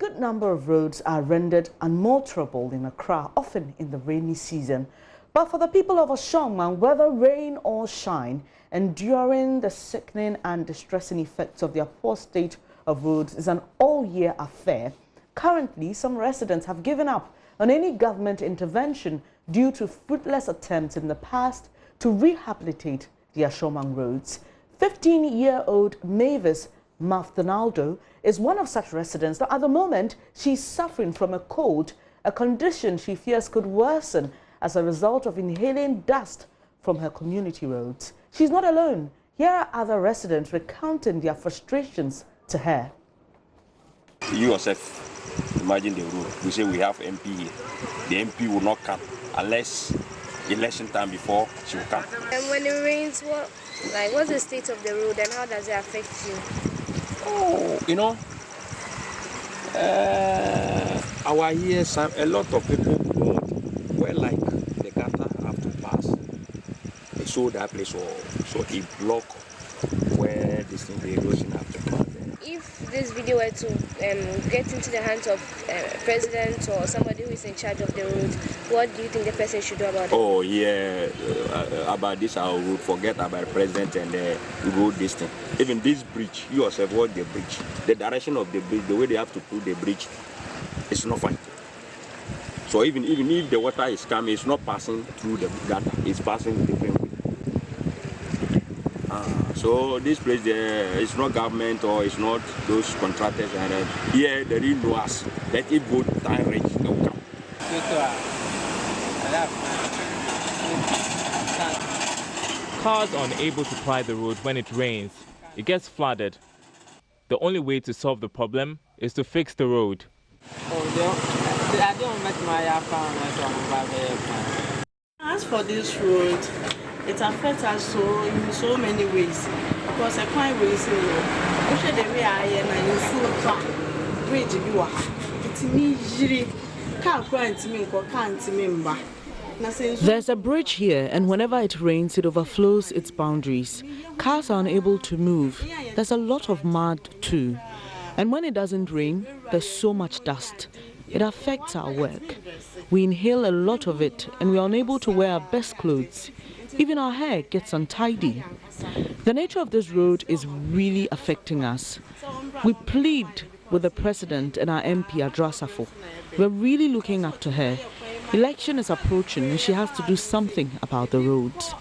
good number of roads are rendered unmotorable in Accra, often in the rainy season. But for the people of Ashongman, whether rain or shine, enduring the sickening and distressing effects of their poor state of roads is an all-year affair. Currently, some residents have given up on any government intervention due to fruitless attempts in the past to rehabilitate the Ashaiman roads. 15-year-old Mavis is one of such residents. Now, at the moment, she's suffering from a cold, a condition she fears could worsen as a result of inhaling dust from her community roads. She's not alone. Here are other residents recounting their frustrations to her. You yourself, imagine the road. We say we have MP here. The MP will not come unless election time before she will come. And when it rains, what's the state of the road and how does it affect you? Oh, you know, our years, a lot of people were like the gutter have to pass. So that place so it block where the erosion have to pass. If this video were to get into the hands of president or somebody who is in charge of the road, what do you think the person should do about it? Oh yeah, about this I would forget about president and road this thing. Even this bridge, you yourself watch the bridge. The direction of the bridge, the way they have to put the bridge, it's not fine. So even if the water is coming, it's not passing through the gutter, it's passing different way. So this place there, it's not government or it's not those contractors, and here they really know us that if good time reach, they'll come. Cars are unable to ply the road when it rains. It gets flooded. The only way to solve the problem is to fix the road. As for this road, it affects us in so many ways because I can't really say the way I am and full bridge it's me can't. There's a bridge here, and whenever it rains, it overflows its boundaries. Cars are unable to move. There's a lot of mud too. And when it doesn't rain, there's so much dust. It affects our work. We inhale a lot of it, and we're unable to wear our best clothes. Even our hair gets untidy. The nature of this road is really affecting us. We plead with the president and our MP, Adrasafo. We're really looking up to her. Election is approaching and she has to do something about the roads.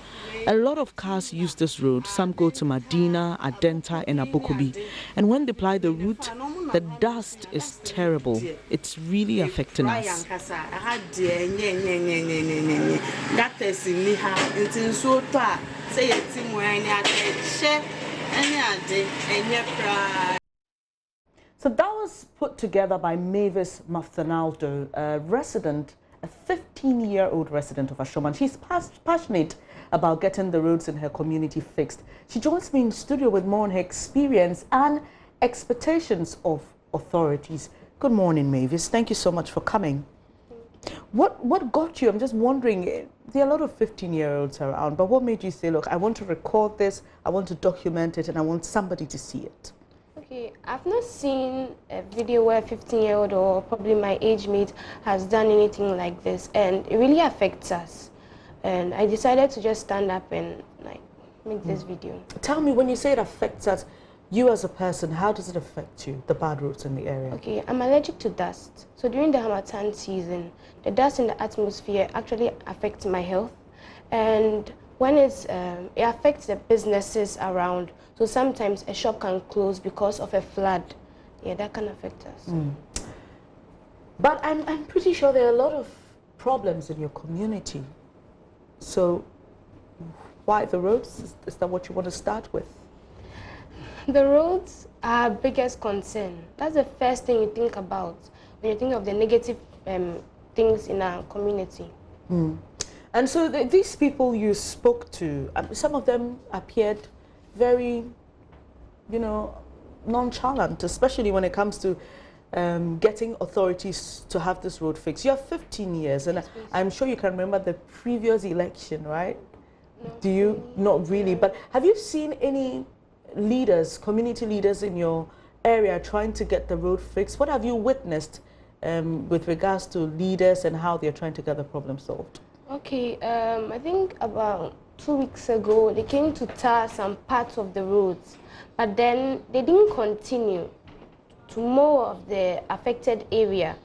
A lot of cars use this road. Some go to Medina, Adenta and Abokobi. And when they ply the route, the dust is terrible. It's really affecting us. So that was put together by Mavis, a resident, a 15-year-old resident of Ashaiman. She's passionate about getting the roads in her community fixed. She joins me in studio with more on her experience and expectations of authorities. Good morning, Mavis. Thank you so much for coming. What got you? I'm just wondering, there are a lot of 15-year-olds around, but what made you say, look, I want to record this, I want to document it, and I want somebody to see it? Okay, I've not seen a video where a 15-year-old or probably my age mate has done anything like this, and it really affects us. And I decided to just stand up and make this video. Tell me, when you say it affects us, you as a person, how does it affect you, the bad roads in the area? Okay, I'm allergic to dust. So during the Harmattan season, the dust in the atmosphere actually affects my health. And when it affects the businesses around. So sometimes a shop can close because of a flood. Yeah, that can affect us. But I'm pretty sure there are a lot of problems in your community. So why the roads? Is that what you want to start with? The roads are our biggest concern. That's the first thing you think about when you think of the negative things in our community. And so these people you spoke to, some of them appeared very, nonchalant, especially when it comes to getting authorities to have this road fixed. You have 15 years, and I'm sure you can remember the previous election, right? No. Do you? Not really, but have you seen any leaders, community leaders in your area trying to get the road fixed. What have you witnessed with regards to leaders and how they're trying to get the problem solved? Okay, I think about 2 weeks ago, they came to tar some parts of the roads, but then they didn't continue to more of the affected area.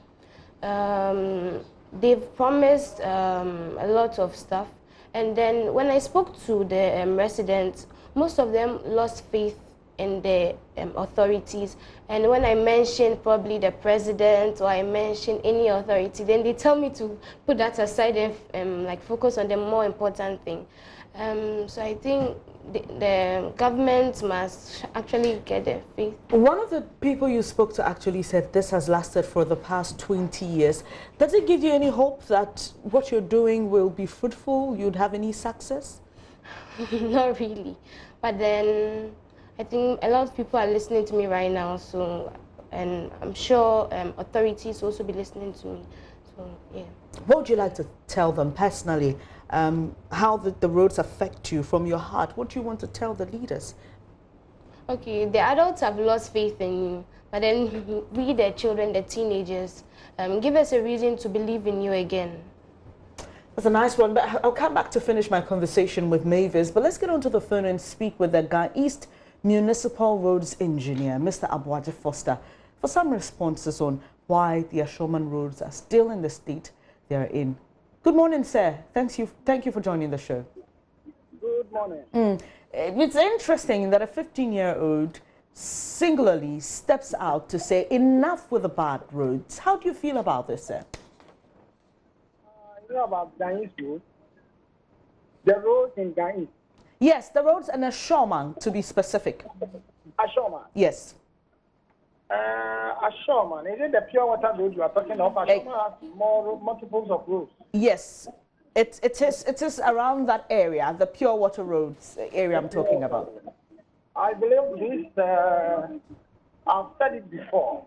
They've promised a lot of stuff, and then when I spoke to the residents, most of them lost faith in the authorities, and when I mentioned probably the president or I mentioned any authority, then they tell me to put that aside and like focus on the more important thing. So I think the government must actually get their faith. One of the people you spoke to actually said this has lasted for the past 20 years. Does it give you any hope that what you're doing will be fruitful, you'd have any success? Not really, but then I think a lot of people are listening to me right now, so, and I'm sure authorities also be listening to me, so yeah. What would you like to tell them personally, how the roads affect you from your heart? What do you want to tell the leaders? Okay, the adults have lost faith in you, but then we, the children, the teenagers, give us a reason to believe in you again. That's a nice one, but I'll come back to finish my conversation with Mavis, but let's get onto the phone and speak with the Ga East Municipal Roads Engineer, Mr. Aboagye Foster, for some responses on why the Ashaiman roads are still in the state they are in. Good morning, sir. Thank you for joining the show. Good morning. It's interesting that a 15-year-old singularly steps out to say enough with the bad roads. How do you feel about this, sir? You know about Ga East Road? The roads in Ga East. Yes, the roads in Ashongman, to be specific. Ashaiman. Yes. Ashaiman, is it the pure water road you are talking of? Ashaiman has multiples of roads. Yes, it is around that area, the pure water roads area I'm talking about. I believe this, I've said it before,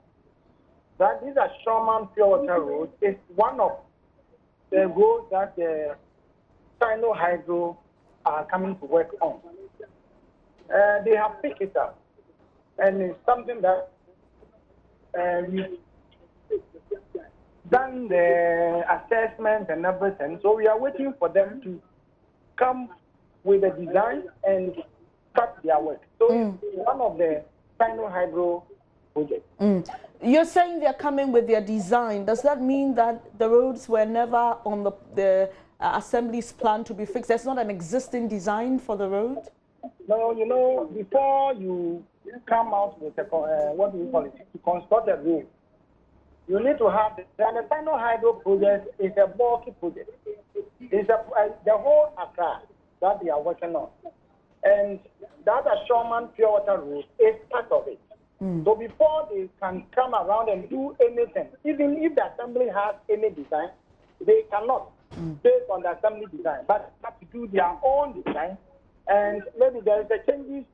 that this Ashaiman pure water road is one of the roads that the Sino Hydro are coming to work on. They have picked it up, and it's something that we've done the assessment and everything. So we are waiting for them to come with a design and start their work. So it's one of the Sino Hydro projects. You're saying they're coming with their design. Does that mean that the roads were never on the Assembly's plan to be fixed? There's not an existing design for the road? No, you know, before you come out with a, what do you call it, to construct a road, you need to have, the Sino Hydro project is a bulky project. It's the whole Accra that they are working on. And that Ashaiman pure water road is part of it. So before they can come around and do anything, even if the Assembly has any design, they cannot based on the Assembly design, but they have to do their own design, and maybe there is a changes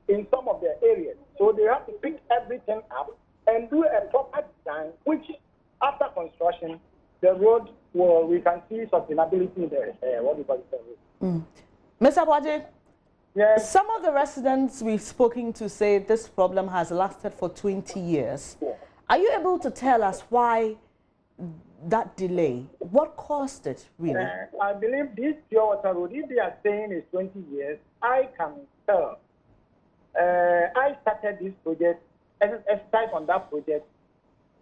in some of the areas. So they have to pick everything up and do a proper design, which after construction, the road will, we can see sustainability in the, what do you call it, the road. Mr. Aboagye, Yes. some of the residents we've spoken to say this problem has lasted for 20 years. Are you able to tell us why that delay? What caused it, really? I believe this pure water road, if they are saying it's 20 years, I can tell. I started this project, exercise on that project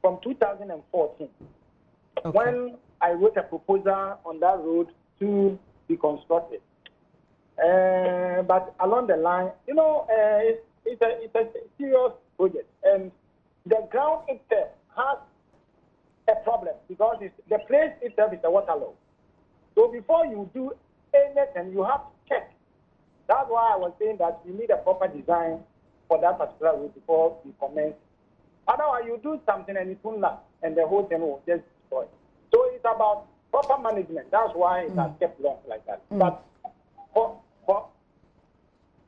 from 2014, when I wrote a proposal on that road to be constructed. But along the line, you know, it's a serious project, and the ground itself has a problem because the place itself is a waterlogged. So before you do anything, you have to check. That's why I was saying that you need a proper design for that particular road before you commence. Otherwise, you do something and it won't last, and the whole thing will just destroy. So it's about proper management. That's why it has kept long like that.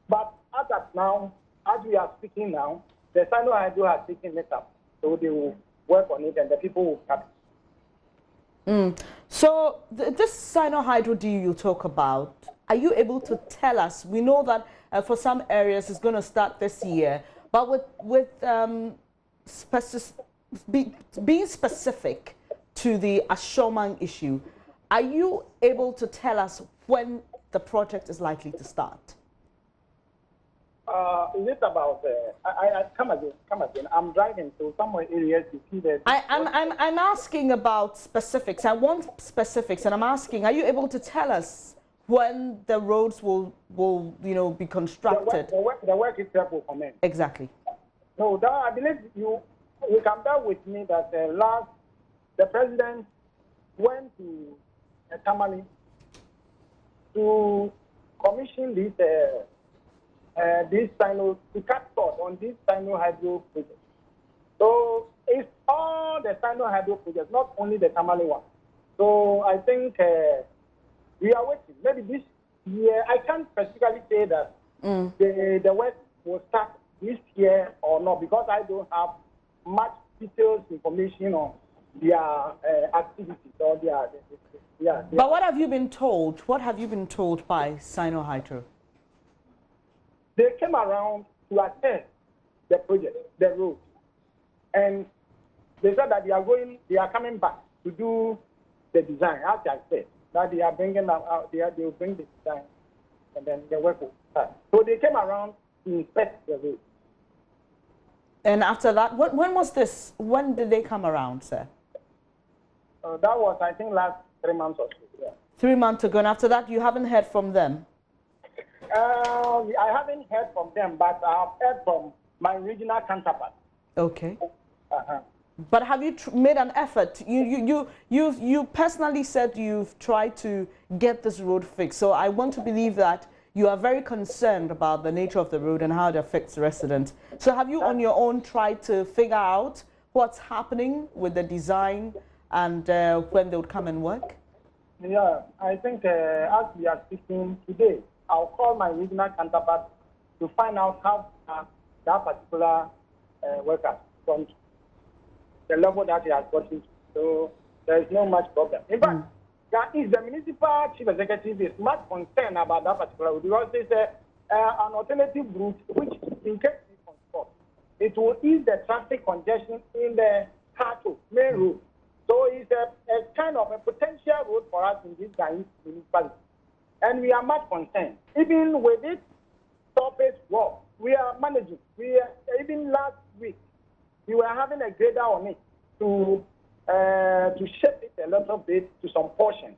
But as of now, as we are speaking now, the Sino Hydro has taken it up. So they will work on it and the people will come. So this Sino Hydro deal you talk about, are you able to tell us? We know that for some areas it's going to start this year, But with being specific to the Ashongman issue, are you able to tell us when the project is likely to start? Is it about? I come again. I'm driving to some areas to see that. I'm asking about specifics. I want specifics, and I'm asking: are you able to tell us when the roads will be constructed? The work itself will commence. Exactly. No, that, I believe you can bear with me that the president went to Tamale to commission this Sino, to cut short on this Sino hydro project. So it's all the Sino hydro projects, not only the Tamale one. So I think we are waiting. Maybe this year, I can't specifically say that the work will start this year or not, because I don't have much detailed information on their activities or their. But what have you been told? What have you been told by Sino Hydro? They came around to assess the project, the road, and they said that they are coming back to do the design. As I said, that they are bringing out, they will bring the design, and then the work will start. So they came around to inspect the road. And after that, when was this? When did they come around, sir? That was, I think, last 3 months or so. Yeah. 3 months ago, and after that, you haven't heard from them? I haven't heard from them, but I have heard from my regional counterpart. Okay. But have you made an effort? You personally said you've tried to get this road fixed. So I want to believe that you are very concerned about the nature of the road and how it affects residents. So have you on your own tried to figure out what's happening with the design and when they would come and work? Yeah, I think as we are speaking today, I'll call my regional counterpart to find out how that particular worker from the level that he has gotten to. So there is no much problem. In fact, the municipal chief executive is much concerned about that particular route, because it's an alternative route which, in case we construct, it will ease the traffic congestion in the Hato main road. So it's a kind of a potential road for us in this municipality. And we are much concerned. Even with this surface work, we are managing. Even last week, we were having a grader on it to shape it a little bit to some portion.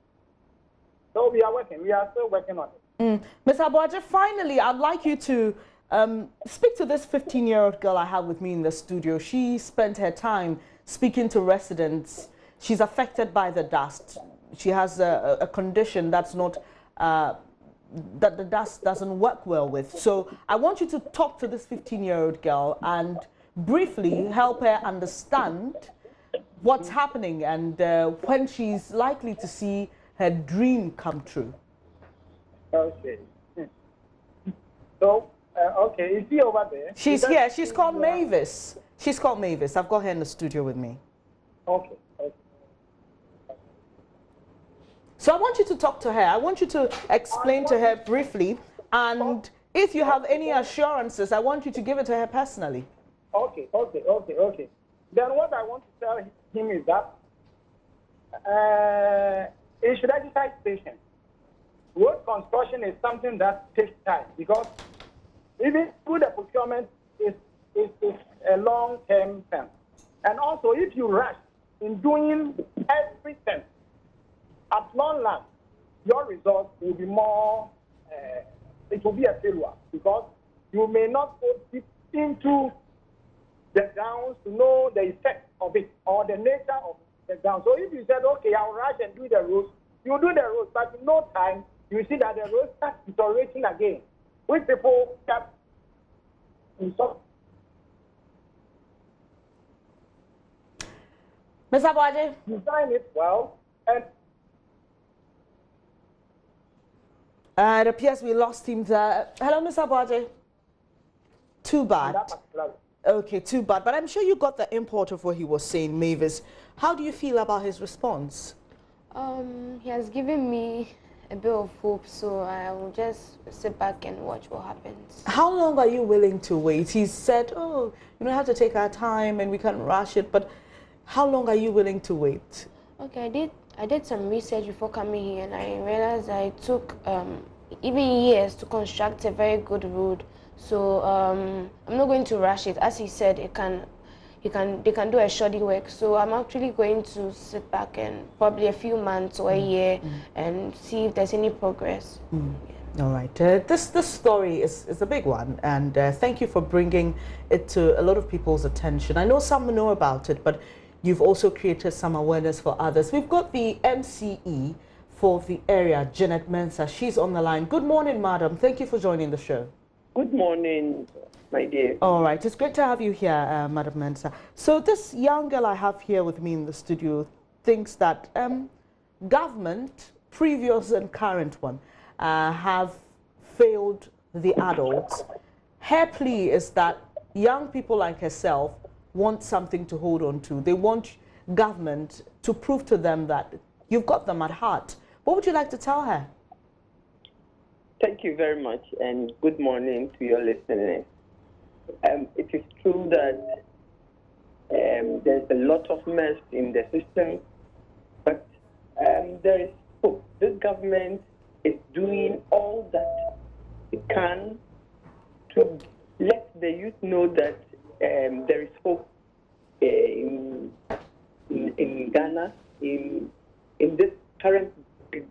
So we are working. We are still working on it. Ms. Abuaje, finally, I'd like you to speak to this 15-year-old girl I have with me in the studio. She spent her time speaking to residents. She's affected by the dust. She has a condition that's not that the dust doesn't work well with. So I want you to talk to this 15-year-old girl and briefly help her understand what's happening and when she's likely to see her dream come true. Okay. So, okay, is she over there? She's here. She's called Mavis. She's called Mavis. I've got her in the studio with me. Okay. So I want you to talk to her. I want you to explain to her briefly. And if you have any assurances, I want you to give it to her personally. Okay. Then what I want to tell him is that he should exercise patience. Road construction is something that takes time, because even through the procurement is a long-term thing. And also, if you rush in doing everything, at long last, your results will be more, it will be a failure, because you may not go deep into the grounds to know the effect of it or the nature of the ground. So if you said, okay, I'll rush and do the roads, you do the roads, but in no time, you see that the roads start deteriorating again, which people kept in some. Mr. Abuaje. Design it well, and it appears we lost him there. Hello, Mr. Abuaje. Too bad. Okay, too bad. But I'm sure you got the import of what he was saying, Mavis. How do you feel about his response? He has given me a bit of hope, so I will just sit back and watch what happens. How long are you willing to wait? He said, oh, you know, have to take our time and we can't rush it, but how long are you willing to wait? Okay, I did some research before coming here, and I realized I took even years to construct a very good road. So I'm not going to rush it. As he said, they can do a shoddy work. So I'm actually going to sit back and probably a few months or a year and see if there's any progress. Yeah. All right. This story is a big one, and thank you for bringing it to a lot of people's attention. I know some know about it, but you've also created some awareness for others. We've got the MCE for the area, Janet Mensah. She's on the line. Good morning, madam. Thank you for joining the show. Good morning, my dear. All right. It's great to have you here, Madam Mensah. So this young girl I have here with me in the studio thinks that government, previous and current one, have failed the adults. Her plea is that young people like herself want something to hold on to. They want government to prove to them that you've got them at heart. What would you like to tell her? Thank you very much, and good morning to your listeners. It is true that there's a lot of mess in the system, but there is hope. This government is doing all that it can to let the youth know that there is hope in Ghana, in this current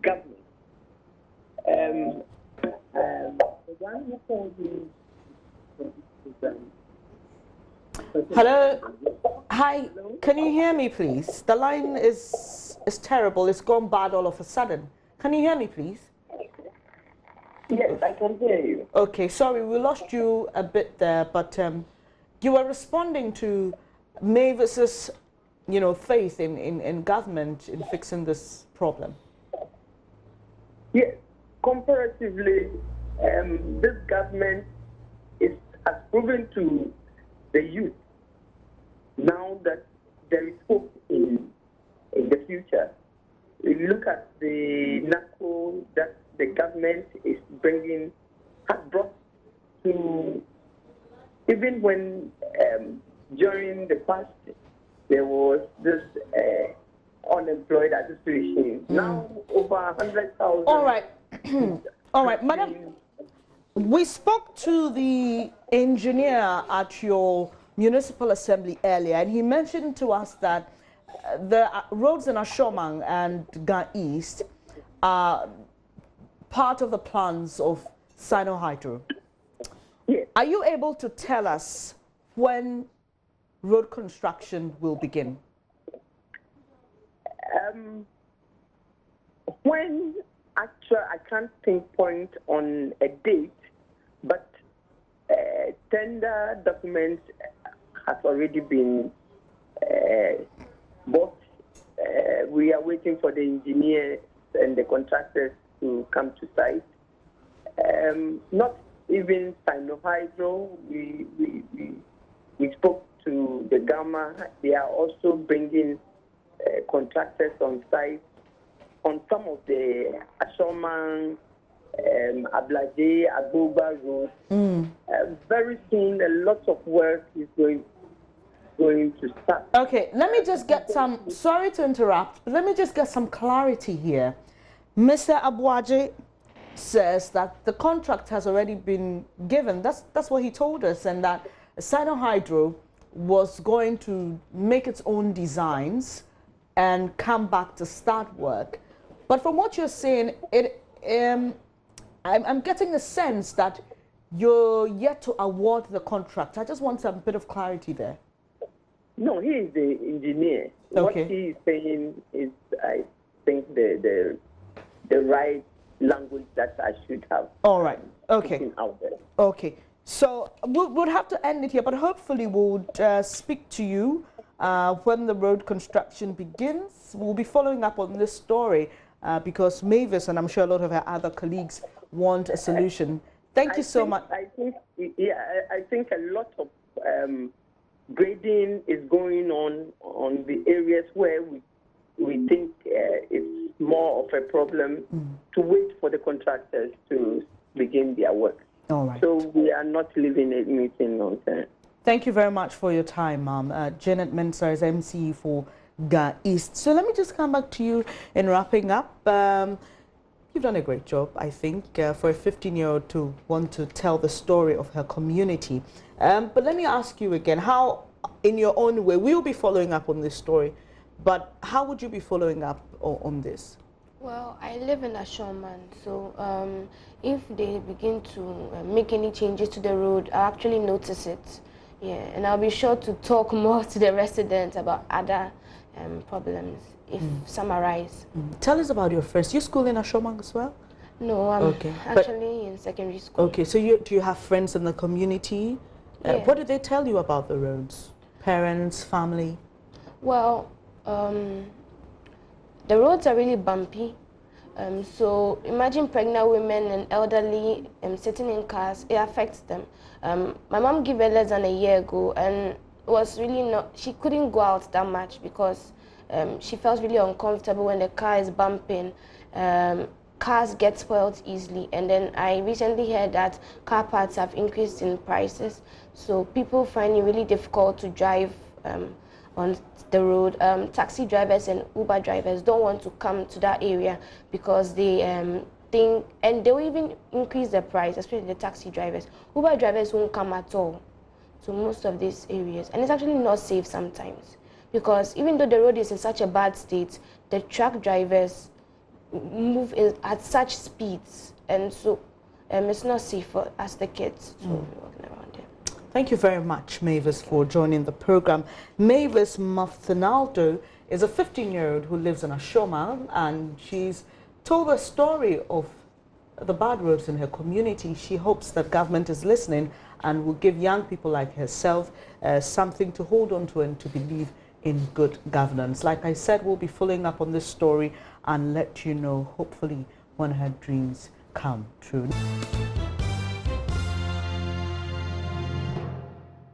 government. Hello? Hi, can you hear me, please? The line is terrible. It's gone bad all of a sudden. Can you hear me, please? Yes, I can hear you. Okay, sorry, we lost you a bit there, but you were responding to Mavis's, you know, faith in government in fixing this problem. Yes, comparatively, this government has proven to the youth now that there is hope in the future. You look at the NACO that the government is has brought to, even when during the past there was this unemployed association. Now over 100,000. All right. All right, madam. We spoke to the engineer at your municipal assembly earlier, and he mentioned to us that the roads in Ashongman and Ga East are part of the plans of Sino Hydro. Yes. Are you able to tell us when road construction will begin? When actually I can't pinpoint on a date, but tender documents has already been bought. We are waiting for the engineers and the contractors to come to site. Not even Sino Hydro. We spoke to the Gamma. They are also bringing contractors on site on some of the Ashaiman, Ablaje, Agoba roads. Very soon, a lot of work is going to start. Okay, let me just get some, sorry to interrupt, but let me just get some clarity here. Mr. Abuaje says that the contract has already been given. That's what he told us, and that Sino Hydro was going to make its own designs and come back to start work. But from what you're saying, I'm getting the sense that you're yet to award the contract. I just want some bit of clarity there. No, he is the engineer. Okay. What he is saying is, I think, the right language that I should have. All right. Okay. Out there. Okay. So we'll have to end it here, but hopefully we'll speak to you when the road construction begins. We'll be following up on this story because Mavis, and I'm sure a lot of her other colleagues, want a solution. Thank you so much. I think a lot of grading is going on the areas where we think it's more of a problem to wait for the contractors to begin their work. All right. So we are not living anything nonsense. Thank you very much for your time, Ma'am. Janet Mensah is MC for Ga East. So let me just come back to you in wrapping up. You've done a great job, I think, for a 15-year-old to want to tell the story of her community. But let me ask you again, how, in your own way, we'll be following up on this story, but how would you be following up on this? Well, I live in Ashongman, so if they begin to make any changes to the road, I actually notice it. Yeah, and I'll be sure to talk more to the residents about other problems if some arise. Tell us about your friends. You school in Ashaiman as well? No, I'm actually in secondary school. Okay, so do you have friends in the community? Yeah. What did they tell you about the roads? Parents, family? Well, the roads are really bumpy. So imagine pregnant women and elderly sitting in cars, it affects them. My mom gave birth less than a year ago, and it was really not, she couldn't go out that much because she felt really uncomfortable when the car is bumping. Cars get spoiled easily, and then I recently heard that car parts have increased in prices, so people find it really difficult to drive on the road. Taxi drivers and Uber drivers don't want to come to that area because they think, and they will even increase the price, especially the taxi drivers. Uber drivers won't come at all to most of these areas, and it's actually not safe sometimes because even though the road is in such a bad state, the truck drivers move at such speeds, and so it's not safe for us, the kids, to be walking around there. Thank you very much, Mavis, for joining the program. Mavis Maftinaldo is a 15-year-old who lives in Ashaiman, and she's told the story of the bad roads in her community. She hopes that government is listening and will give young people like herself something to hold on to and to believe in good governance. Like I said, we'll be following up on this story and let you know, hopefully, when her dreams come true.